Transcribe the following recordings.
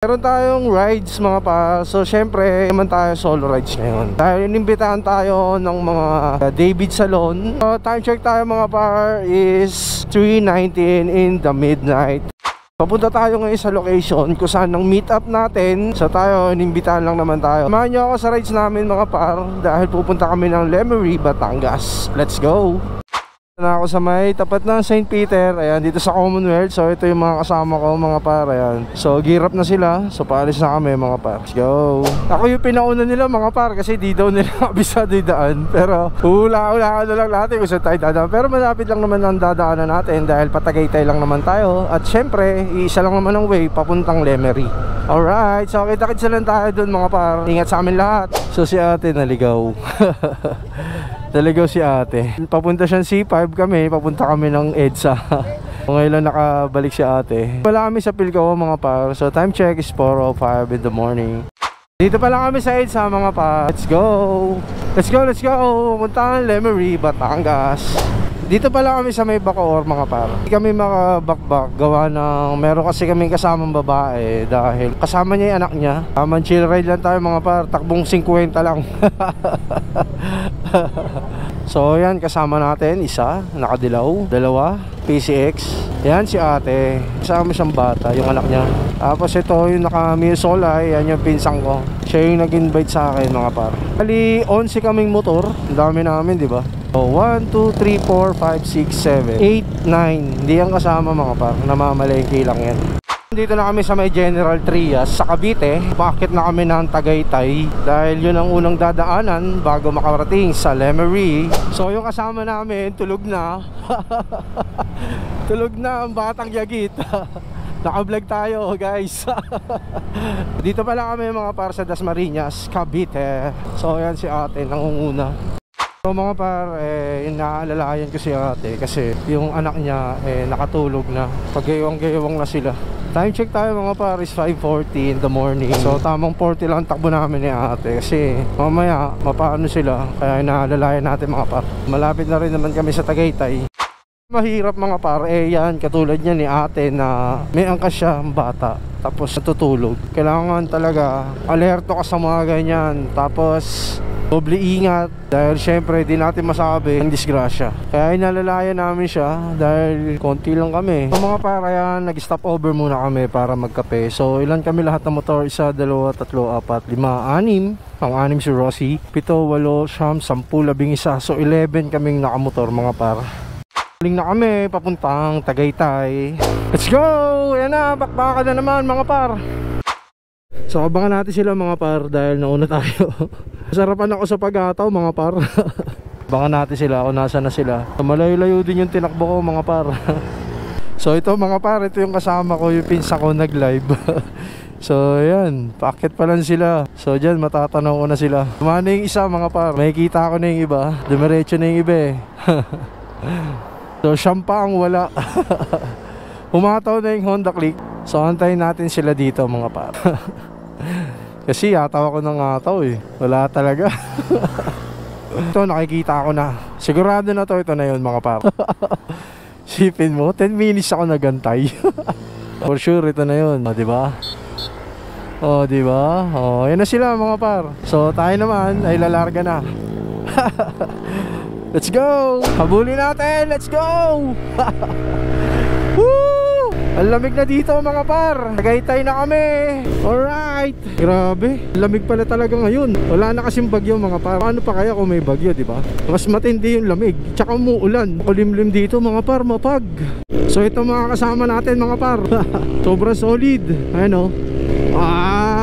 Meron tayong rides mga pa. So syempre naman tayo solo rides ngayon. Dahil inimbitahan tayo ng mga David Salon. Time check tayo mga par is 3:19 in the midnight. Papunta tayo ngayon sa location kung saan ang meet up natin. So tayo, inimbitahan lang naman tayo. Samahan nyo ako sa rides namin mga par. Dahil pupunta kami ng Lemery, Batangas. Let's go! Na ako sa may tapat ng St. Peter. Ayan, dito sa Commonwealth. So ito yung mga kasama ko mga par. Ayan. So gear up na sila. So paalis na kami mga par. Let's go. Ako yung pinauna nila mga par kasi di daw nila kabisado yung daan. Pero hula-hula na lang natin kung saan tayo dadaan. Pero malapit lang naman ang dadaanan natin dahil patagaytay lang naman tayo. At syempre iisa lang naman ang way papuntang Lemery. Alright, so kita-kits lang tayo dun mga par. Ingat sa amin lahat. So si ate naligaw. Naligaw si ate. Papunta siyang C5 kami. Papunta kami ng EDSA. Ngayon lang nakabalik si ate. Wala kami sa Pilco mga par. So time check is 4:05 in the morning. Dito pa lang kami sa EDSA mga par. Let's go. Let's go, let's go. Punta ng Lemery, Batangas. Dito pala kami sa may Bacoor mga par. Hindi kami makabakbak gawa ng meron kasi kaming kasamang babae dahil kasama niya yung anak niya. Chill ride lang tayo mga par. Takbong 50 lang. So yan, kasama natin isa, nakadilaw, dalawa, PCX. Yan si ate, kasama siyang bata, yung anak niya. Tapos ito yung naka-Misolay, yan yung pinsang ko. Siya yung nag-invite sa akin mga par. Bali 11 kaming motor, ang dami namin di ba? So 1, 2, 3, 4, 5, 6, 7, 8, 9. Hindi yan kasama mga par, namamalengke lang yan. Dito na kami sa may General Trias sa Cavite. Bakit na kami ng Tagaytay? Dahil yun ang unang dadaanan bago makarating sa Lemery. So yung kasama namin tulog na. Tulog na ang batang yagit. Naka-vlog tayo guys. Dito pala kami mga par sa Dasmariñas, Cavite. So yan si ate nangunguna. So mga par, inaalalayan ko si ate kasi yung anak niya nakatulog na. Paggayawang-gayawang na sila. Time check tayo mga par is 5:40 in the morning. So tamang 40 lang takbo namin ni ate kasi mamaya mapaano sila. Kaya inaalalayan natin mga par. Malapit na rin naman kami sa Tagaytay. Mahirap mga par, yan katulad niya ni ate na may angkas siya ang bata tapos natutulog. Kailangan talaga alerto ka sa mga ganyan. Tapos doble ingat dahil syempre di natin masabi ang disgrasya. Kaya inalalayan namin siya dahil konti lang kami. So mga para yan, nag-stop over muna kami para magkape. So ilan kami lahat ng motor? 1, 2, 3, 4, 5, 6 Ang 6 si Rosie, 7, 8, 9, 10, 11. So 11 kaming nakamotor mga para. Galing na kami papuntang Tagaytay. Let's go! Yan na, bakbakan na naman mga par. So abangan natin sila mga par dahil nauna tayo. Sarapan ako sa pag-ataw mga par. Abangan natin sila kung nasa na sila. Malayo-layo din yung tinakbo ko mga par. So ito mga par, ito yung kasama ko, yung pinsa ko nag-live. So yan, paakit pa lang sila. So dyan matatanaw ko na sila. Kumana yung isa mga par, makikita ko na yung iba. Dumiretso na yung iba eh. So siyang pa ang wala. Humataw na yung Honda Click. So antayin natin sila dito mga par. Kasi ataw ako ng ataw eh. Wala talaga. Ito nakikita ko na. Sigurado na to, ito na yun mga par. Sipin mo 10 minutes ako nagantay. For sure ito na yun, diba? Oh, diba? Oh, yan na sila mga par. So tayo naman ay lalarga na. Let's go! Habulin natin! Let's go! Woo! Ang lamig na dito mga par. Tagaytay na kami. Alright. Grabe, lamig pala talaga ngayon. Wala na kasing bagyo mga par. Paano pa kaya kung may bagyo, diba? Mas matindi yung lamig. Tsaka umuulan. Kulimlim dito mga par, mapag. So ito mga kasama natin mga par. Sobrang solid. Ayan o.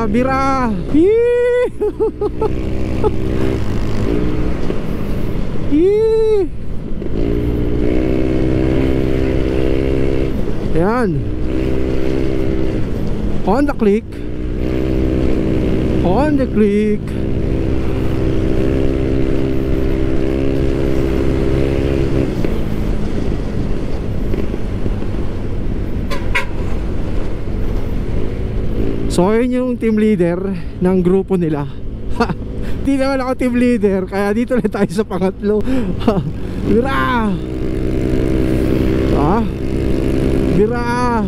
Bira. Yan. On the click. On the click. So ayun yung team leader ng grupo nila. Hindi naman ako team leader, kaya dito na tayo sa pangatlo. Bira! Bira!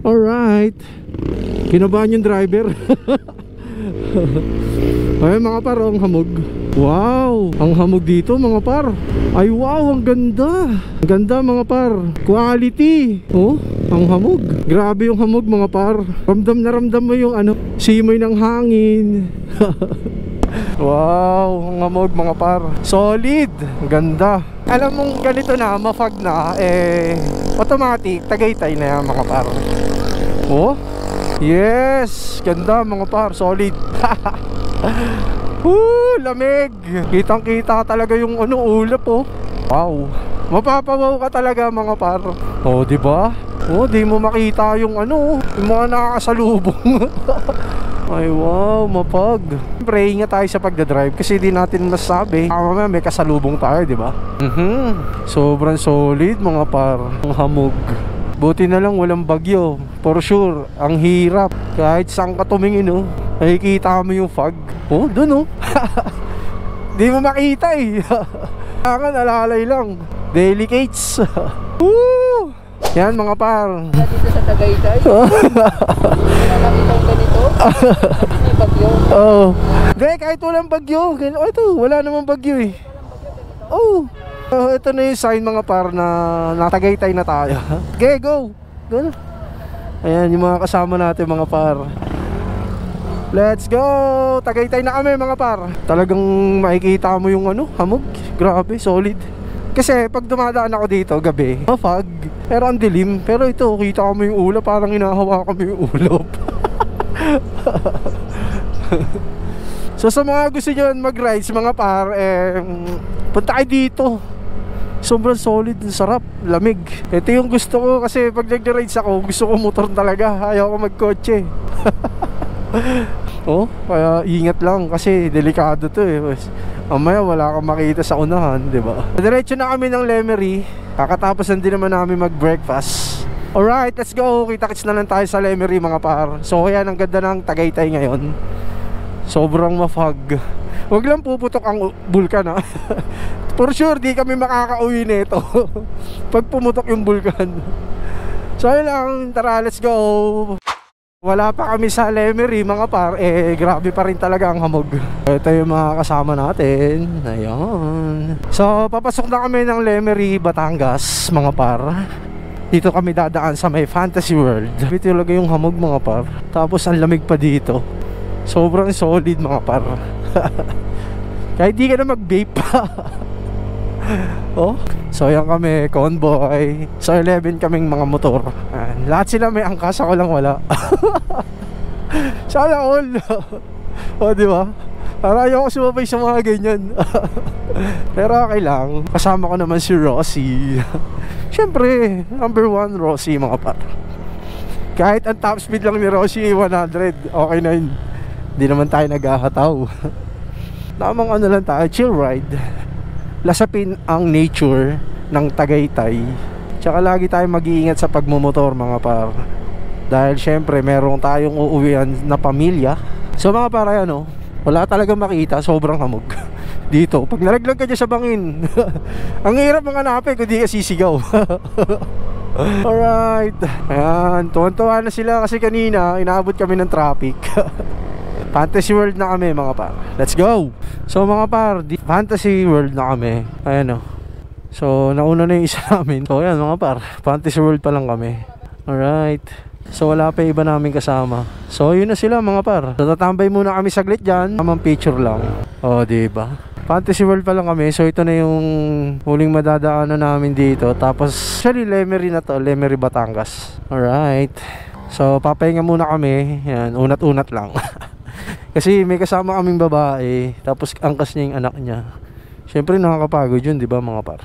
Alright. Kinabahan yung driver. Ay mga par, ang hamog. Wow, ang hamog dito mga par. Ay wow, ang ganda. Ang ganda mga par. Quality. Oh, ang hamog. Grabe yung hamog mga par. Ramdam na ramdam mo yung ano, simoy ng hangin. Wow, ang hamog mga par. Solid. Ang ganda. Alam mong ganito na, mafag na, automatic, Tagaytay na yan mga par. Oh, yes. Ganda mga par, solid. Lamig. Kitang kita talaga yung ano, ulap oh. Wow. Mapapawaw ka talaga mga par. Oh, di ba? Oh, di mo makita yung ano, yung mga nakakasalubong. Ay wow, mapag. Siyempre, ingat tayo sa pagdadrive kasi di natin masabi. Mamaya may kasalubong tayo, di ba? Sobrang solid mga par. Ang hamog. Buti na lang walang bagyo. For sure, ang hirap. Kahit saan ka tumingin oh, nakikita mo yung fog. Oh, dun oh. Di mo makita eh. Kailangan alalay lang. Delicates. Woo! Yan mga par. Dito sa Tagaytay. Wala nakita ko ganito. May bagyo. Oo. Hindi, kahit walang bagyo. Oh, ito, wala namang bagyo eh. Oh. Ito na yung sign mga par na natagaytay na tayo. Okay, go. Go na. Ayan yung mga kasama natin mga par. Let's go. Tagaytay na kami mga par. Talagang makikita mo yung ano, hamog. Grabe, solid. Kasi pag dumadaan ako dito gabi, fog, pero ang dilim. Pero ito, kita mo yung ulap, parang hinahawakan mo yung ulap. So sa mga gusto nyo mag-rides mga par, punta kayo dito. Sobrang solid, sarap, lamig. Ito yung gusto ko kasi pag nag-rides ako, gusto ko motor talaga. Ayaw ko magkotse. Oh, kaya ingat lang kasi delikado to eh. Mamaya wala kang makita sa unahan, di ba? Diretso na kami ng Lemery. Kakatapos na din naman namin mag-breakfast. Alright, let's go. Kita-kits na lang tayo sa Lemery mga par. So yan, ang ganda ng Tagaytay ngayon. Sobrang mafog. Huwag lang puputok ang bulkan ha. For sure, di kami makakauwi nito pag pumutok yung bulkan. So yun lang, tara, let's go. Wala pa kami sa Lemery mga par, grabe pa rin talaga ang hamog. Ito yung mga kasama natin. Ayan. So papasok na kami ng Lemery, Batangas mga par. Dito kami dadaan sa may Fantasy World. Ito talaga yung hamog mga par. Tapos ang lamig pa dito. Sobrang solid mga par. Kahit di ka na mag-vape pa. Oh, so yan kami, convoy. So 11 kaming mga motor. Lahat sila may angkas, ako lang wala. Sana all. Oh, di ba? Para ayaw ko sumabay sa mga ganyan. Pero okay lang. Kasama ko naman si Rosie. Siyempre, number 1 Rosie mga par. Kahit ang top speed lang ni Rosie 100, okay na yun. Hindi naman tayo naghahataw. Namang ano lang tayo, chill ride. Lasapin ang nature ng Tagaytay. Tsaka lagi tayo mag-iingat sa pagmumotor mga par. Dahil syempre meron tayong uuwian na pamilya. So mga par, ano, wala talagang makita, sobrang hamog. Dito, pag nalaglag ka dyan sa bangin, ang hirap mga hanapin kung di ka sisigaw. Alright. Ayan, tuwan-tuwa na sila kasi kanina inaabot kami ng traffic. Fantasy World na kami mga par. Let's go. So mga par, Fantasy World na kami. Ayan o. So nauna na yung isa namin. So ayan mga par, Fantasy World pa lang kami. Alright. So wala pa iba namin kasama. So yun na sila mga par. So tatambay muna kami saglit dyan. Tamang picture lang. O diba, Fantasy World pa lang kami. So ito na yung huling madadaanan namin dito. Tapos actually Lemery na to, Lemery Batangas. Alright. So papahinga muna kami. Yan, unat-unat lang. Kasi may kasama kaming babae, tapos angkas niya yung anak niya. Siyempre nakakapagod yun, di ba mga par?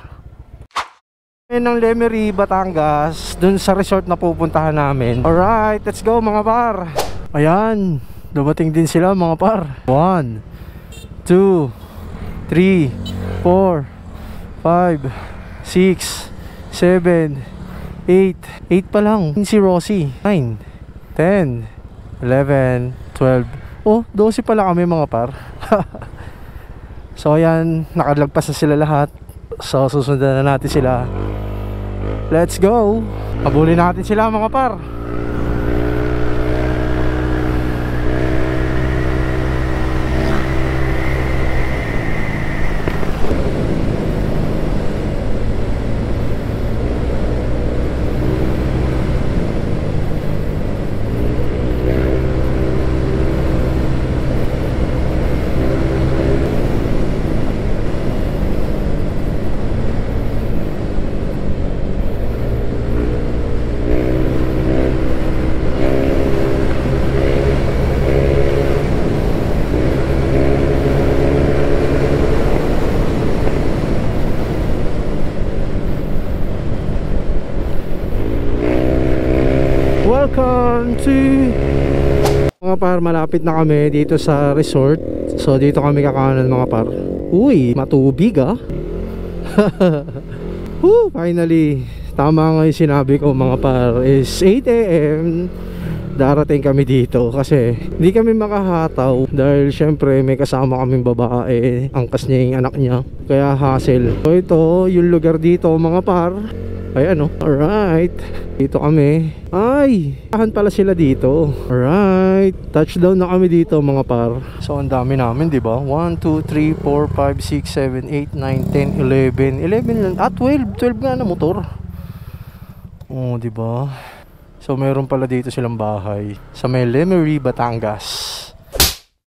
Ngayon ng Lemery, Batangas, dun sa resort na pupuntahan namin. Alright, let's go mga par. Ayan, dumating din sila mga par. 1, 2, 3, 4, 5, 6, 7, 8. 8 pa lang. Si Rosie. 9, 10, 11, 12. Oh, 12 pala kami mga par. So ayan, nakalagpas na sila lahat. So susundan na natin sila. Let's go. Habulin natin sila mga par. welcome to mga par, malapit na kami dito sa resort. So dito kami kakanan mga par. Uy, matubig ah. Woo, finally. Tama nga yung sinabi ko mga par, is 8 AM darating kami dito kasi hindi kami makahataw dahil syempre may kasama kaming babae, angkas niya yung anak niya, kaya hassle. So ito yung lugar dito mga par. Ay ano, alright, dito kami. Ay, tahan pala sila dito. Alright, touchdown na kami dito mga par. So ang dami namin, di ba? 1, 2, 3, 4, 5, 6, 7, 8, 9, 10, 11 11 lang, 12 nga na motor. Oh, di ba? So meron pala dito silang bahay sa may Lemery, Batangas.